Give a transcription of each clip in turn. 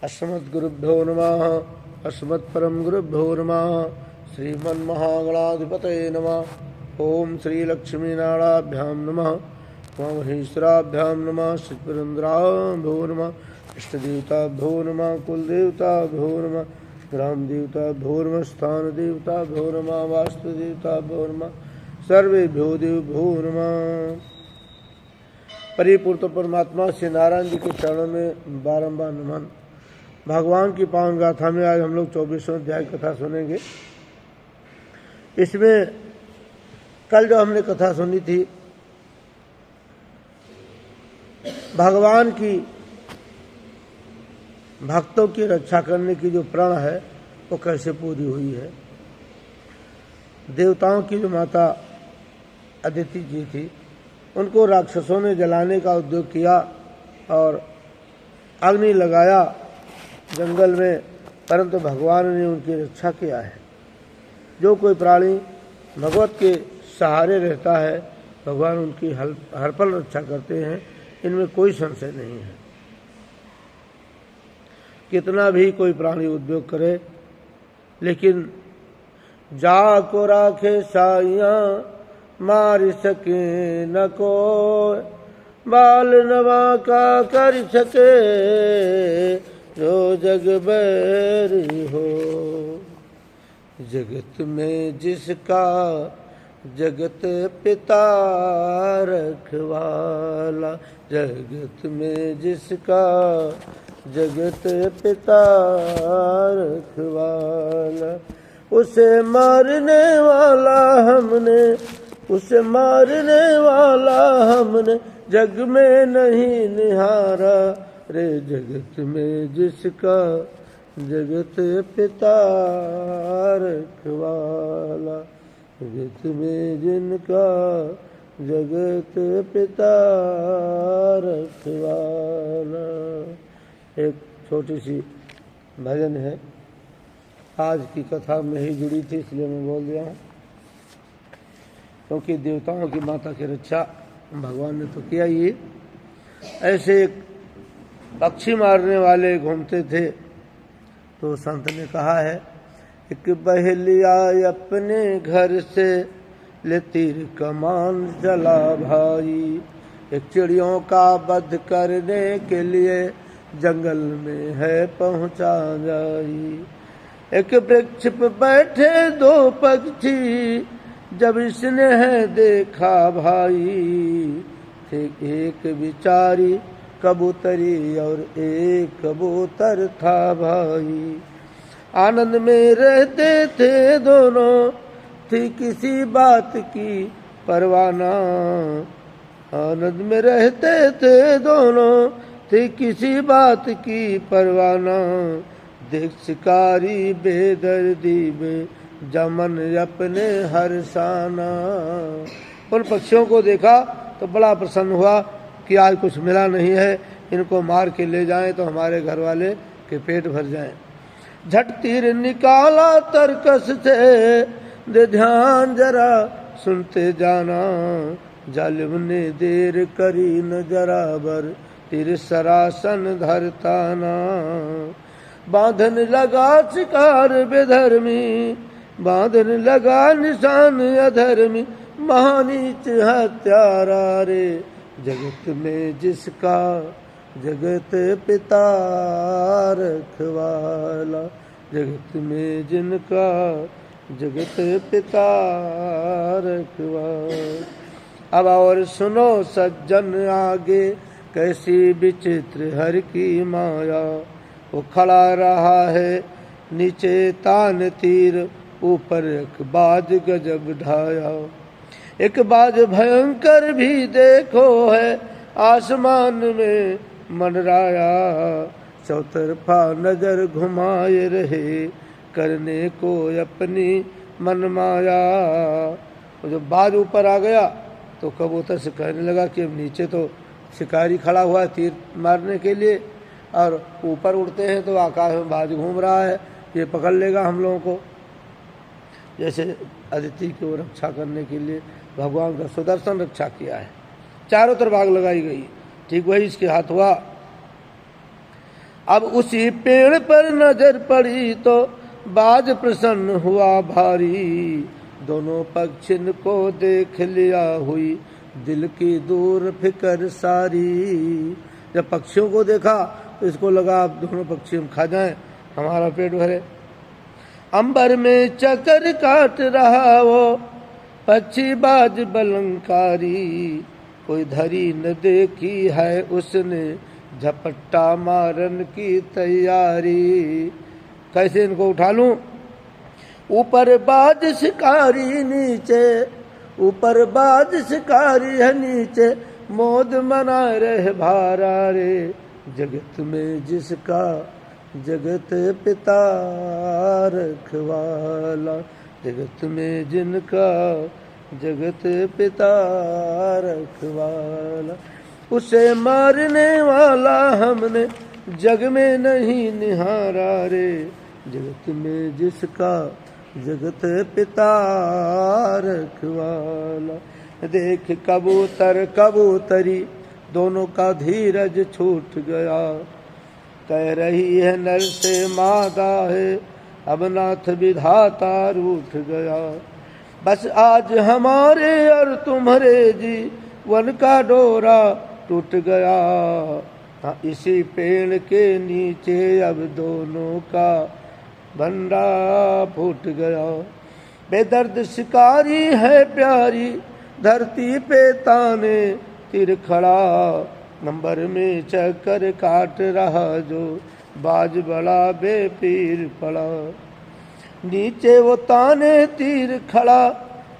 अस्मद्गुरुभ्यो नमः। अस्मत्परम गुरुभ्यो नमः। श्रीमन्महागणाधिपतये नमः। ओम श्री लक्ष्मीनारायणाभ्यां नमः। उमामहेश्वराभ्यां नमः। श्रीपुरंदराभ्यो नमः। इष्टदेवताभ्यो नमः। कुलदेवताभ्यो नमः। ग्रामदेवताभ्यो नमः। स्थानदेवताभ्यो नमः। वास्तुदेवताभ्यो नमः। सर्वेभ्यो देवभ्यो नमः। परिपूर्ण परमात्मा श्री नारायण जी के चरणों में बारंबार नमन। भगवान की पावन गाथा में आज हम लोग 24वें अध्याय कथा सुनेंगे। इसमें कल जो हमने कथा सुनी थी, भगवान की भक्तों की रक्षा करने की जो प्रण है वो कैसे पूरी हुई है। देवताओं की जो माता अदिति जी थी, उनको राक्षसों ने जलाने का उद्योग किया और अग्नि लगाया जंगल में, परंतु भगवान ने उनकी रक्षा किया है। जो कोई प्राणी भगवत के सहारे रहता है, भगवान उनकी हर पल रक्षा करते हैं, इनमें कोई संशय नहीं है। कितना भी कोई प्राणी उद्योग करे, लेकिन जा को राखे साइयां मार सके न कोई, बाल नवा का कर सके जो जग बैरी हो। जगत में जिसका जगत पिता रखवाला, जगत में जिसका जगत पिता रखवाला, उसे मारने वाला हमने, उसे मारने वाला हमने जग में नहीं निहारा रे। जगत में जिसका जगत पिता रखवाला, जगत में जिनका जगत पिता रखवाला। एक छोटी सी भजन है, आज की कथा में ही जुड़ी थी, इसलिए मैं बोल दिया हूँ। क्योंकि देवताओं की माता की रक्षा भगवान ने तो किया ही। ऐसे एक पक्षी मारने वाले घूमते थे, तो संत ने कहा है, एक बहेलिया अपने घर से ले तीर कमान चला भाई, एक चिड़ियों का वध करने के लिए जंगल में है पहुंचा जाई। एक वृक्ष पर बैठे दो पक्षी, जब इसने है देखा भाई, थे एक बिचारी कबूतरी और एक कबूतर था भाई। आनंद में रहते थे दोनों, थी किसी बात की परवाह ना। आनंद में रहते थे दोनों, थी किसी बात की परवाह ना। देख शिकारी बेदर्दी में जमन अपने हर्षाना। उन पक्षियों को देखा तो बड़ा प्रसन्न हुआ कि आज कुछ मिला नहीं है, इनको मार के ले जाएं तो हमारे घर वाले के पेट भर जाएं। झट तीर निकाला तरकस से, दे ध्यान जरा सुनते जाना। जालिम ने देर करी न जरा बर, तीर सरासन धरता ना। बांधन लगा शिकार बेधर्मी, बांधन लगा निशान अधर्मी, महानीच हत्यारा रे। जगत में जिसका जगत पिता रखवाला, जगत में जिनका जगत पिता रखवाला। अब और सुनो सज्जन आगे, कैसी विचित्र हर की माया। वो खड़ा रहा है नीचे तान तीर, ऊपर एक बाज गजब ढाया। एक बाज भयंकर भी देखो है, आसमान में मंडराया। चौतरफा नजर घुमाए रहे, करने को अपनी मनमाया। जब बाज ऊपर आ गया तो कबूतर से कहने लगा कि अब नीचे तो शिकारी खड़ा हुआ है तीर मारने के लिए, और ऊपर उड़ते हैं तो आकाश में बाज घूम रहा है, ये पकड़ लेगा हम लोगों को। जैसे अदिति की रक्षा करने के लिए भगवान का सुदर्शन रक्षा किया है, चारों तरफ आग लगाई गई, ठीक वही इसके हाथ हुआ। अब उसी पेड़ पर नजर पड़ी तो बाज प्रसन्न हुआ भारी, दोनों पक्षिन को देख लिया हुई दिल की दूर फिकर सारी। जब पक्षियों को देखा तो इसको लगा अब दोनों पक्षी हम खा जाएं, हमारा पेट भरे। अंबर में चकर काट रहा वो पक्षी बाज बलंकारी, कोई धरी न देखी है उसने झपट्टा मारन की तैयारी। कैसे इनको उठा लूं? ऊपर बाज शिकारी नीचे, ऊपर बाज शिकारी है नीचे, मौज मना रहे भारा रे। जगत में जिसका जगत पिता रखवाला, जगत में जिनका जगत पिता रखवाला, उसे मारने वाला हमने जग में नहीं निहारा रे। जगत में जिसका जगत पिता रखवाला। देख कबूतर कबूतरी दोनों का धीरज छूट गया, कह रही है नर से मादा है अब नाथ विधाता रूठ गया। बस आज हमारे और तुम्हारे जीवन का डोरा टूट गया, हाँ इसी पेड़ के नीचे अब दोनों का बंडा फूट गया। बेदर्द शिकारी है प्यारी धरती पे ताने तिर खड़ा, नंबर में चक्कर काट रहा जो बाज बड़ा बेपीर पड़ा। नीचे वो ताने तीर खड़ा,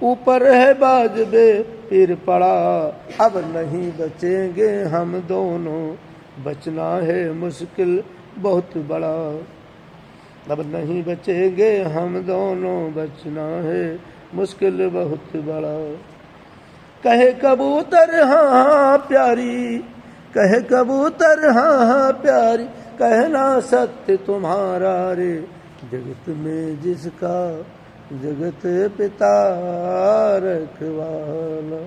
ऊपर है बाज बेपीर पड़ा। अब नहीं बचेंगे हम दोनों, बचना है मुश्किल बहुत बड़ा। अब नहीं बचेंगे हम दोनों, बचना है मुश्किल बहुत बड़ा। कहे कबूतर हाँ हाँ प्यारी, कहे कबूतर हाँ हाँ प्यारी, कहना सत्य तुम्हारा रे। जगत में जिसका जगत पिता रखवाला।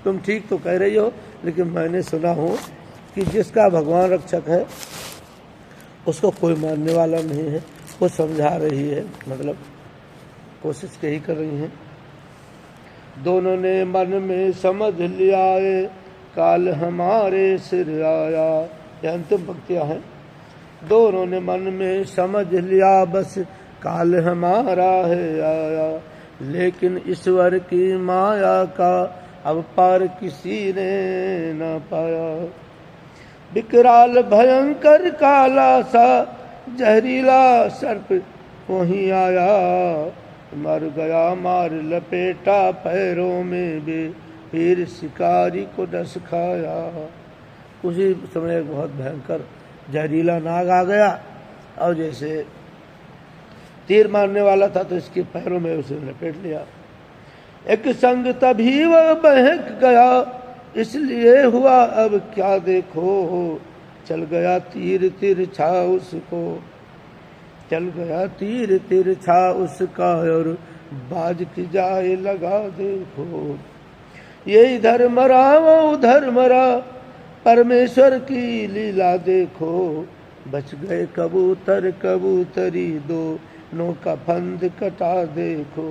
तुम ठीक तो कह रही हो, लेकिन मैंने सुना हो कि जिसका भगवान रक्षक है उसको कोई मारने वाला नहीं है। वो समझा रही है, मतलब कोशिश यही कर रही हैं। दोनों ने मन में समझ लिया काल हमारे सिर आया। यह अंतिम पंक्तियां हैं। दोनों ने मन में समझ लिया बस काल हमारा है आया, लेकिन ईश्वर की माया का अब पार किसी ने न पाया। विकराल भयंकर काला सा जहरीला सर्प वहीं आया, मर गया मार लपेटा पैरों में बे, फिर शिकारी को डस खाया। उसी समय बहुत भयंकर जहरीला नाग आ गया और जैसे तीर मारने वाला था तो इसके पैरों में उसे लपेट लिया। एक संग तभी वह बहक गया, इसलिए हुआ अब क्या देखो। चल गया तीर तिरछा उसको, चल गया तीर तिरछा उसका और बाज की जाए लगा देखो। ये इधर मरा वो उधर मरा, परमेश्वर की लीला देखो। बच गए कबूतर कबूतरी दोनों का फंद कटा देखो।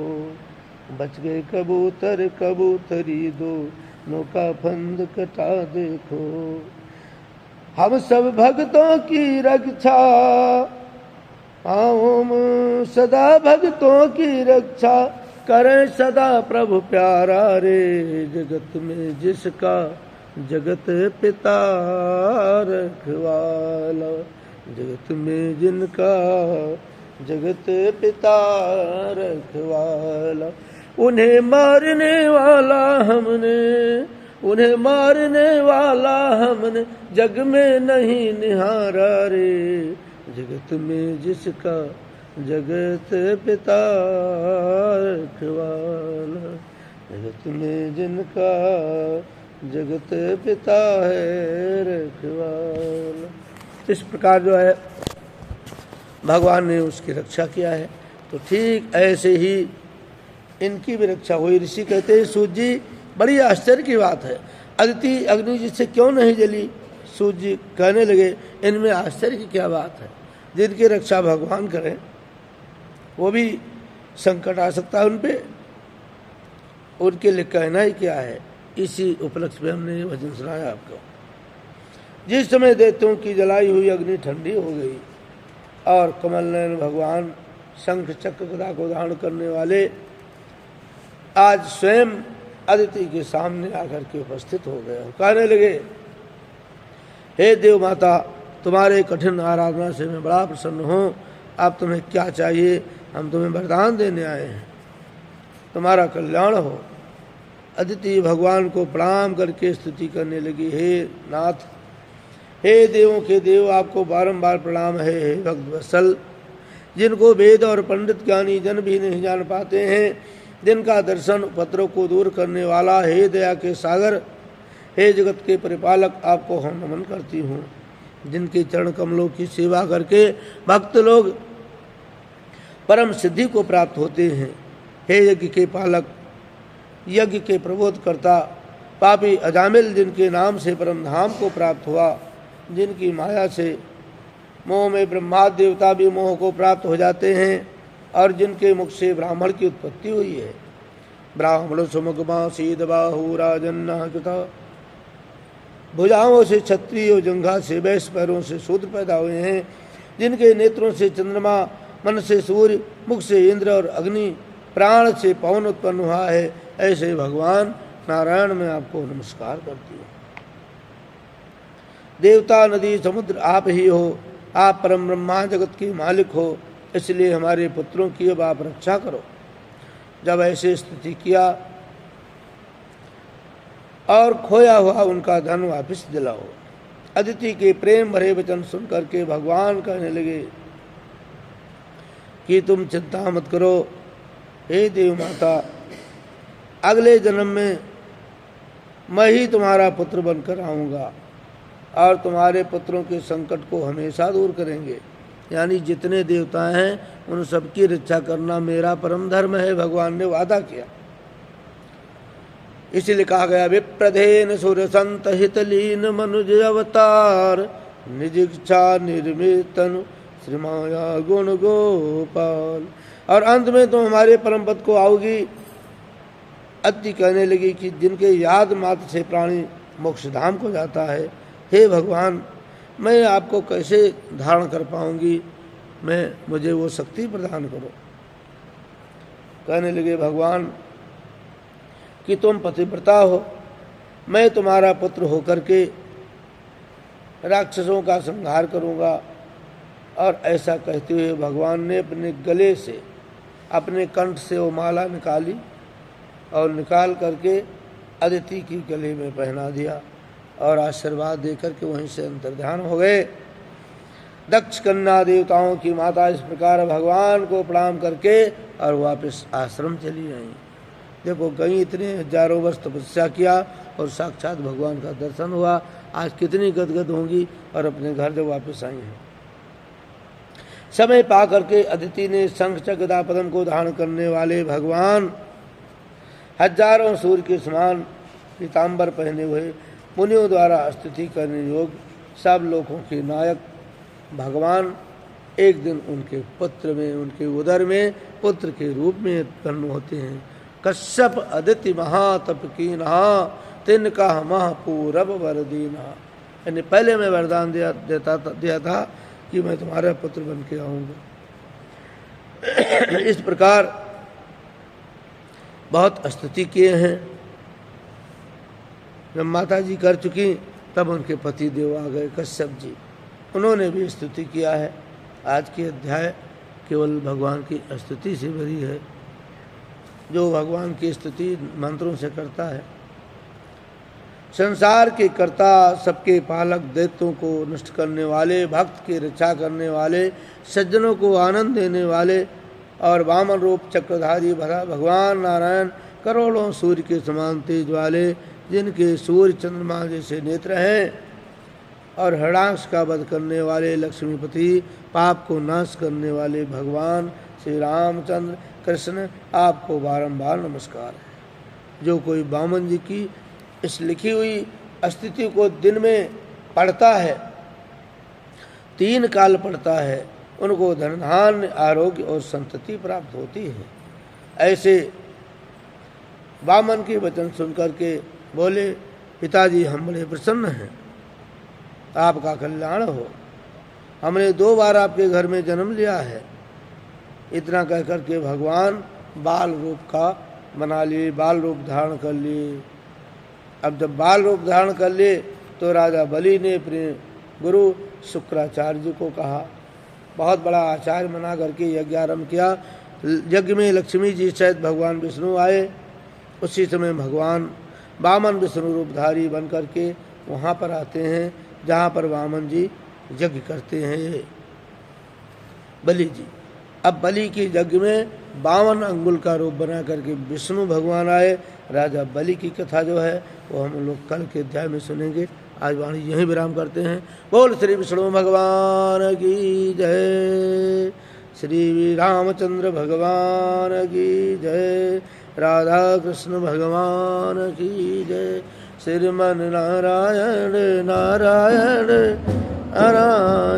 बच गए कबूतर कबूतरी दोनों का फंद कटा देखो। हम सब भक्तों की रक्षा, ओम सदा भक्तों की रक्षा करें सदा प्रभु प्यारा रे। जगत में जिसका जगत पिता रखवाला, जगत में जिनका जगत पिता रखवाला। उन्हें मारने वाला हमने, उन्हें मारने वाला हमने जग में नहीं निहारा रे। जगत में जिसका जगत पिता रखवाला, जगत में जिनका जगत पिता है रखवाला। इस प्रकार जो है भगवान ने उसकी रक्षा किया है। तो ठीक ऐसे ही इनकी भी रक्षा हुई। ऋषि कहते हैं सूत जी बड़ी आश्चर्य की बात है, अदिति अग्नि जिससे क्यों नहीं जली? सूत जी कहने लगे, इनमें आश्चर्य की क्या बात है, जिनकी रक्षा भगवान करें वो भी संकट आ सकता है उन पे, उनके लिए कहना ही क्या है। इसी उपलक्ष्य में हमने ये भजन सुनाया आपको। जिस समय दैत्यों की जलाई हुई अग्नि ठंडी हो गई और कमल नयन भगवान शंख चक्र गदा को धारण करने वाले आज स्वयं अदिति के सामने आकर के उपस्थित हो गए, कहने लगे, हे देव माता, तुम्हारे कठिन आराधना से मैं बड़ा प्रसन्न हूँ। अब तुम्हें क्या चाहिए, हम तुम्हें वरदान देने आए हैं, तुम्हारा कल्याण हो। अदिति भगवान को प्रणाम करके स्तुति करने लगी, हे नाथ, हे देवों के देव, आपको बारंबार प्रणाम है। हे भक्त वत्सल, जिनको वेद और पंडित ज्ञानी जन भी नहीं जान पाते हैं, जिनका दर्शन उपद्रव को दूर करने वाला, हे दया के सागर, हे जगत के परिपालक, आपको हम नमन करती हूँ। जिनके चरण कमलों की सेवा करके भक्त लोग परम सिद्धि को प्राप्त होते हैं, हे यज्ञ के पालक, यज्ञ के प्रबोधकर्ता, पापी अजामिल जिनके नाम से परम धाम को प्राप्त हुआ, जिनकी माया से मोह में ब्रह्मा देवता भी मोह को प्राप्त हो जाते हैं, और जिनके मुख से ब्राह्मण की उत्पत्ति हुई है। ब्राह्मण सुमुखमा सीध बाहु राजन्ना कृता, भुजाओं से क्षत्रिय और जंघा से वैश्य, पैरों से शूद्र पैदा हुए हैं, जिनके नेत्रों से चंद्रमा, मन से सूर्य, मुख से इंद्र और अग्नि, प्राण से पवन उत्पन्न हुआ है, ऐसे भगवान नारायण मैं आपको नमस्कार करती हूँ। देवता, नदी, समुद्र आप ही हो, आप परम ब्रह्मा जगत के मालिक हो, इसलिए हमारे पुत्रों की अब आप रक्षा करो। जब ऐसे स्तुति किया और खोया हुआ उनका धन वापस दिलाओ। अदिति के प्रेम भरे वचन सुनकर के भगवान कहने लगे कि तुम चिंता मत करो, हे देव माता, अगले जन्म में मैं ही तुम्हारा पुत्र बनकर आऊँगा और तुम्हारे पुत्रों के संकट को हमेशा दूर करेंगे। यानी जितने देवता हैं उन सबकी रक्षा करना मेरा परम धर्म है, भगवान ने वादा किया। इसलिए कहा गया, विप्रधेन सुर संत हितलीन मनुज अवतार, निज इच्छा निर्मितन श्रीमाया गुण गोपाल। और अंत में तुम हमारे परम पद को आओगी। अति कहने लगी कि जिनके याद मात्र से प्राणी मोक्ष धाम को जाता है, हे भगवान, मैं आपको कैसे धारण कर पाऊंगी, मुझे वो शक्ति प्रदान करो। कहने लगे भगवान कि तुम पतिव्रता हो, मैं तुम्हारा पुत्र होकर के राक्षसों का संहार करूंगा। और ऐसा कहते हुए भगवान ने अपने गले से, अपने कंठ से वो माला निकाली और निकाल करके अदिति की गले में पहना दिया और आशीर्वाद देकर के वहीं से अंतर्ध्यान हो गए। दक्ष कन्या देवताओं की माता इस प्रकार भगवान को प्रणाम करके और वापस आश्रम चली गई। देखो, गई इतने हजारों वर्ष तपस्या किया और साक्षात भगवान का दर्शन हुआ। आज कितनी गदगद होंगी और अपने घर जब वापस आई हैं। समय पा करके अदिति ने शंख चक्र गदा पद्म को धारण करने वाले भगवान, हजारों सूर्य के समान पीताम्बर पहने हुए, मुनियों द्वारा स्तुति करने योग, सब लोगों के नायक भगवान एक दिन उनके पुत्र में, उनके उदर में पुत्र के रूप में उत्पन्न होते हैं। कश्यप अदिति महातप कीन्हा, तिनका महापूरब वरदीना। यानी पहले मैं वरदान दिया था कि मैं तुम्हारा पुत्र बन के आऊँगा। इस प्रकार बहुत स्तुति किए हैं। जब माता जी कर चुकी तब उनके पति देव आ गए कश्यप जी, उन्होंने भी स्तुति किया है। आज की अध्याय केवल भगवान की स्तुति से भरी है। जो भगवान की स्तुति मंत्रों से करता है, संसार के कर्ता, सबके पालक, दैत्यों को नष्ट करने वाले, भक्त की रक्षा करने वाले, सज्जनों को आनंद देने वाले और वामन रूप चक्रधारी भरा भगवान नारायण, करोड़ों सूर्य के समान तेज वाले, जिनके सूर्य चंद्रमा जैसे नेत्र हैं, और हरणाक्ष का वध करने वाले लक्ष्मीपति, पाप को नाश करने वाले भगवान श्री रामचंद्र कृष्ण, आपको बारंबार नमस्कार है। जो कोई वामन जी की इस लिखी हुई स्थिति को दिन में पड़ता है, 3 काल पड़ता है, उनको धन धान्य आरोग्य और संतति प्राप्त होती है। ऐसे वामन के वचन सुनकर के बोले, पिताजी हम बड़े प्रसन्न हैं, आपका कल्याण हो, हमने 2 बार आपके घर में जन्म लिया है। इतना कह कर के भगवान बाल रूप का बना लिए, बाल रूप धारण कर लिए। अब जब बाल रूप धारण कर लिए तो राजा बलि ने अपने गुरु शुक्राचार्य जी को कहा, बहुत बड़ा आचार्य बना करके यज्ञ आरम्भ किया। यज्ञ में लक्ष्मी जी सहित भगवान विष्णु आए। उसी समय भगवान वामन विष्णु रूपधारी बन करके वहाँ पर आते हैं जहाँ पर वामन जी यज्ञ करते हैं, बलि जी। अब बलि के यज्ञ में 52 अंगुल का रूप बना करके विष्णु भगवान आए। राजा बलि की कथा जो है वो हम लोग कल के अध्याय में सुनेंगे। आज वाणी यहीं विराम करते हैं। बोल श्री विष्णु भगवान की जय, श्री रामचंद्र भगवान की जय, राधा कृष्ण भगवान की जय। श्रीमन नारायण नारायण नारायण।